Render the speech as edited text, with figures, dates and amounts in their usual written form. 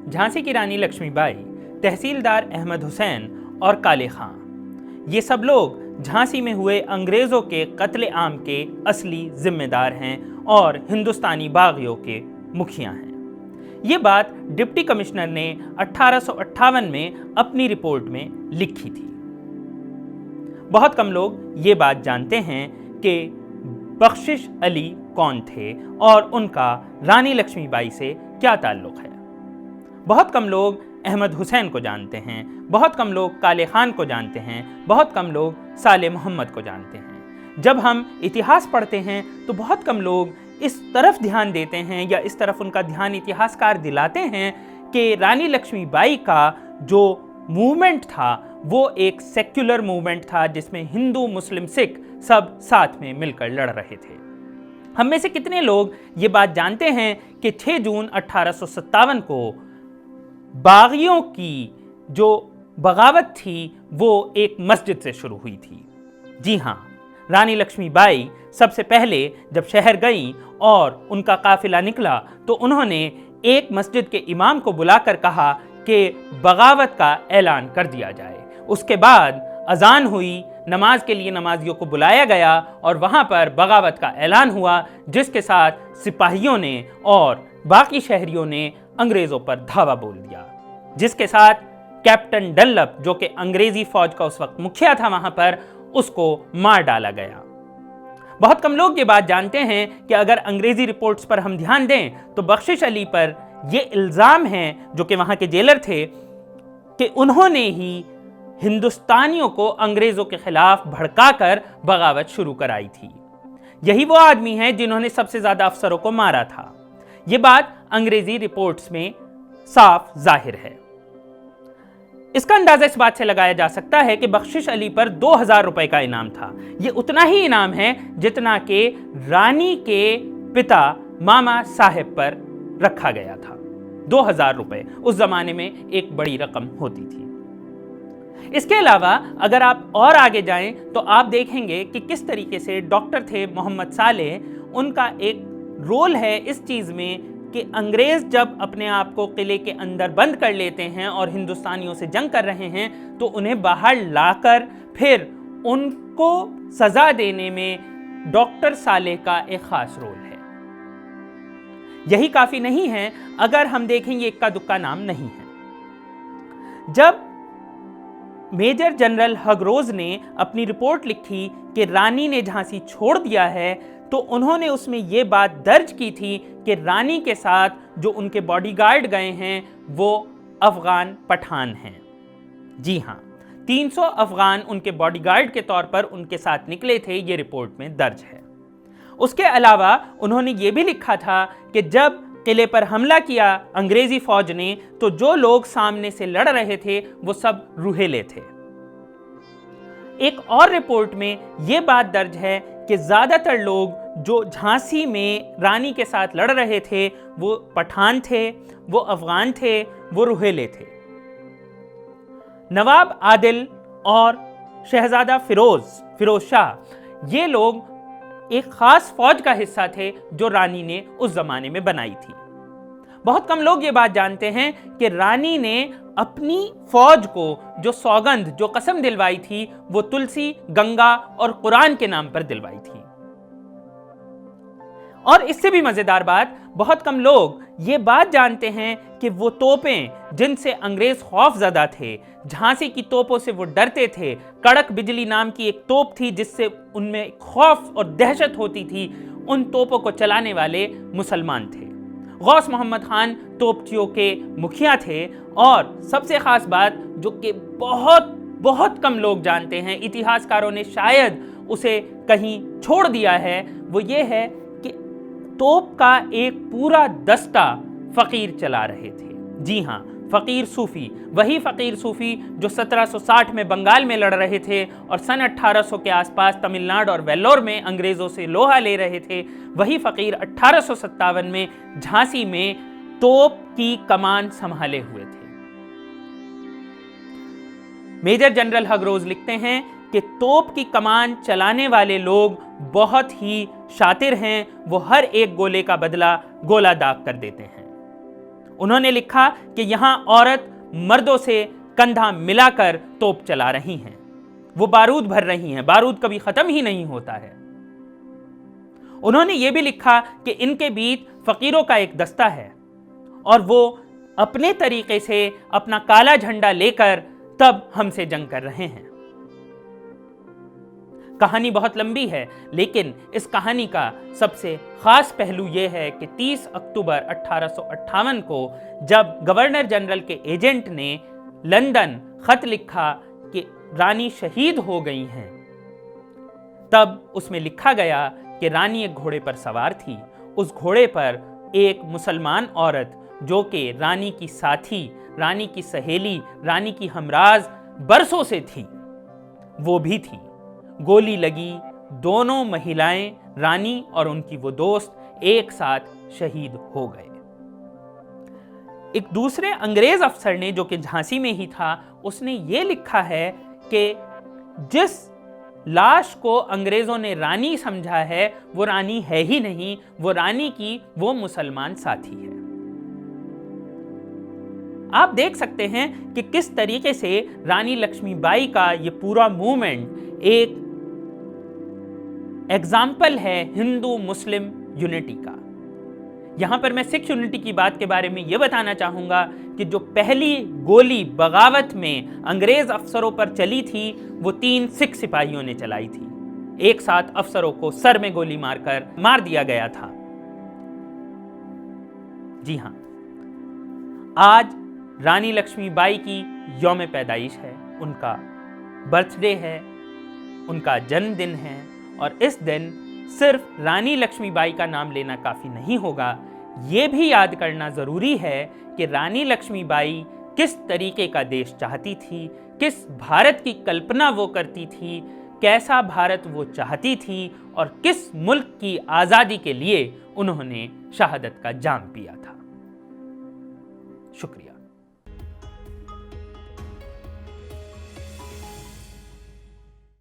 झांसी की रानी लक्ष्मीबाई, तहसीलदार अहमद हुसैन और काले खां, ये सब लोग झांसी में हुए अंग्रेजों के कत्ले आम के असली जिम्मेदार हैं और हिंदुस्तानी बागियों के मुखिया हैं। ये बात डिप्टी कमिश्नर ने 1858 में अपनी रिपोर्ट में लिखी थी। बहुत कम लोग ये बात जानते हैं कि बख्शिश अली कौन थे और उनका रानी लक्ष्मीबाई से क्या ताल्लुक है। बहुत कम लोग अहमद हुसैन को जानते हैं, बहुत कम लोग काले खान को जानते हैं, बहुत कम लोग साले मोहम्मद को जानते हैं। जब हम इतिहास पढ़ते हैं तो बहुत कम लोग इस तरफ ध्यान देते हैं या इस तरफ उनका ध्यान इतिहासकार दिलाते हैं कि रानी लक्ष्मीबाई का जो मूवमेंट था वो एक सेक्युलर मूवमेंट था जिसमें हिंदू, मुस्लिम, सिख सब साथ में मिलकर लड़ रहे थे। हम में से कितने लोग ये बात जानते हैं कि 6 जून 1857 को बागियों की जो बगावत थी वो एक मस्जिद से शुरू हुई थी। जी हाँ, रानी लक्ष्मीबाई सबसे पहले जब शहर गईं और उनका काफिला निकला तो उन्होंने एक मस्जिद के इमाम को बुलाकर कहा कि बगावत का ऐलान कर दिया जाए। उसके बाद अजान हुई, नमाज के लिए नमाजियों को बुलाया गया और वहां पर बगावत का ऐलान हुआ, जिसके साथ सिपाहियों ने और बाकी शहरियों ने अंग्रेजों पर धावा बोल दिया, जिसके साथ कैप्टन डनलप जो कि अंग्रेजी फौज का उस वक्त मुखिया था वहां पर, उसको मार डाला गया। बहुत कम लोग ये बात जानते हैं कि अगर अंग्रेजी रिपोर्ट्स पर हम ध्यान दें तो बख्शिश अली पर यह इल्जाम है, जो कि वहां के जेलर थे, कि उन्होंने ही हिंदुस्तानियों को अंग्रेजों के खिलाफ भड़काकर बगावत शुरू कराई थी। यही वो आदमी है जिन्होंने सबसे ज्यादा अफसरों को मारा था। यह बात अंग्रेजी रिपोर्ट्स में साफ जाहिर है। इसका अंदाजा इस बात से लगाया जा सकता है कि बख्शिश अली पर 2000 रुपए का इनाम था। यह उतना ही इनाम है जितना कि रानी के पिता मामा साहेब पर रखा गया था। 2000 रुपए उस जमाने में एक बड़ी रकम होती थी। इसके अलावा अगर आप और आगे जाएं तो आप देखेंगे कि किस तरीके से डॉक्टर थे मोहम्मद साले, उनका एक रोल है इस चीज में कि अंग्रेज जब अपने आप को किले के अंदर बंद कर लेते हैं और हिंदुस्तानियों से जंग कर रहे हैं तो उन्हें बाहर लाकर फिर उनको सजा देने में डॉक्टर साले का एक खास रोल है। यही काफी नहीं है, अगर हम देखेंगे इक्का दुक्का नाम नहीं है। जब मेजर जनरल हगरोज ने अपनी रिपोर्ट लिखी कि रानी ने झांसी छोड़ दिया है तो उन्होंने उसमें यह बात दर्ज की थी कि रानी के साथ जो उनके बॉडीगार्ड गए हैं वो अफगान पठान हैं। जी हाँ, 300 अफगान उनके बॉडीगार्ड के तौर पर उनके साथ निकले थे, ये रिपोर्ट में दर्ज है। उसके अलावा उन्होंने ये भी लिखा था कि जब किले पर हमला किया अंग्रेजी फौज ने तो जो लोग सामने से लड़ रहे थे वो सब रूहेले थे। एक और रिपोर्ट में यह बात दर्ज है कि ज्यादातर लोग जो झांसी में रानी के साथ लड़ रहे थे वो पठान थे, वो अफगान थे, वो रूहेले थे। नवाब आदिल और शहजादा फिरोज शाह ये लोग एक खास फौज का हिस्सा थे जो रानी ने उस जमाने में बनाई थी। बहुत कम लोग ये बात जानते हैं कि रानी ने अपनी फौज को जो सौगंध, जो कसम दिलवाई थी वो तुलसी, गंगा और कुरान के नाम पर दिलवाई थी। और इससे भी मजेदार बात, बहुत कम लोग ये बात जानते हैं कि वो तोपें जिनसे अंग्रेज खौफजदा थे, झांसी की तोपों से वो डरते थे। कड़क बिजली नाम की एक तोप थी जिससे उनमें खौफ और दहशत होती थी। उन तोपों को चलाने वाले मुसलमान थे। गौस मोहम्मद खान तोपचियों के मुखिया थे। और सबसे खास बात जो कि बहुत कम लोग जानते हैं, इतिहासकारों ने शायद उसे कहीं छोड़ दिया है, वो ये है कि तोप का एक पूरा दस्ता फकीर चला रहे थे। जी हाँ, फकीर सूफी, वही फकीर सूफी जो 1760 में बंगाल में लड़ रहे थे और सन 1800 के आसपास तमिलनाडु और वेल्लोर में अंग्रेजों से लोहा ले रहे थे। वही फकीर 1857 में झांसी में तोप की कमान संभाले हुए थे। मेजर जनरल हगरोज लिखते हैं कि तोप की कमान चलाने वाले लोग बहुत ही शातिर हैं, वो हर एक गोले का बदला गोला दाग कर देते हैं। उन्होंने लिखा कि यहां औरत मर्दों से कंधा मिलाकर तोप चला रही हैं, वो बारूद भर रही हैं, बारूद कभी खत्म ही नहीं होता है। उन्होंने ये भी लिखा कि इनके बीच फकीरों का एक दस्ता है और वो अपने तरीके से अपना काला झंडा लेकर तब हमसे जंग कर रहे हैं। कहानी बहुत लंबी है, लेकिन इस कहानी का सबसे खास पहलू यह है कि 30 अक्टूबर 1858 को जब गवर्नर जनरल के एजेंट ने लंदन खत लिखा कि रानी शहीद हो गई हैं, तब उसमें लिखा गया कि रानी एक घोड़े पर सवार थी। उस घोड़े पर एक मुसलमान औरत जो कि रानी की साथी, रानी की सहेली, रानी की हमराज बरसों से थी, वो भी थी। गोली लगी, दोनों महिलाएं, रानी और उनकी वो दोस्त एक साथ शहीद हो गए। एक दूसरे अंग्रेज अफसर ने, जो कि झांसी में ही था, उसने ये लिखा है कि जिस लाश को अंग्रेजों ने रानी समझा है वो रानी है ही नहीं, वो रानी की वो मुसलमान साथी है। आप देख सकते हैं कि किस तरीके से रानी लक्ष्मीबाई का ये पूरा मूवमेंट एक एग्जाम्पल है हिंदू मुस्लिम यूनिटी का। यहां पर मैं सिख यूनिटी की बात के बारे में यह बताना चाहूंगा कि जो पहली गोली बगावत में अंग्रेज अफसरों पर चली थी वो 3 सिख सिपाहियों ने चलाई थी। एक साथ अफसरों को सर में गोली मारकर मार दिया गया था। जी हां, आज रानी लक्ष्मीबाई की यौम पैदाइश है, उनका बर्थडे है, उनका जन्मदिन है और इस दिन सिर्फ रानी लक्ष्मीबाई का नाम लेना काफ़ी नहीं होगा, ये भी याद करना ज़रूरी है कि रानी लक्ष्मीबाई किस तरीके का देश चाहती थी, किस भारत की कल्पना वो करती थी, कैसा भारत वो चाहती थी और किस मुल्क की आज़ादी के लिए उन्होंने शहादत का जाम पिया था। शुक्रिया।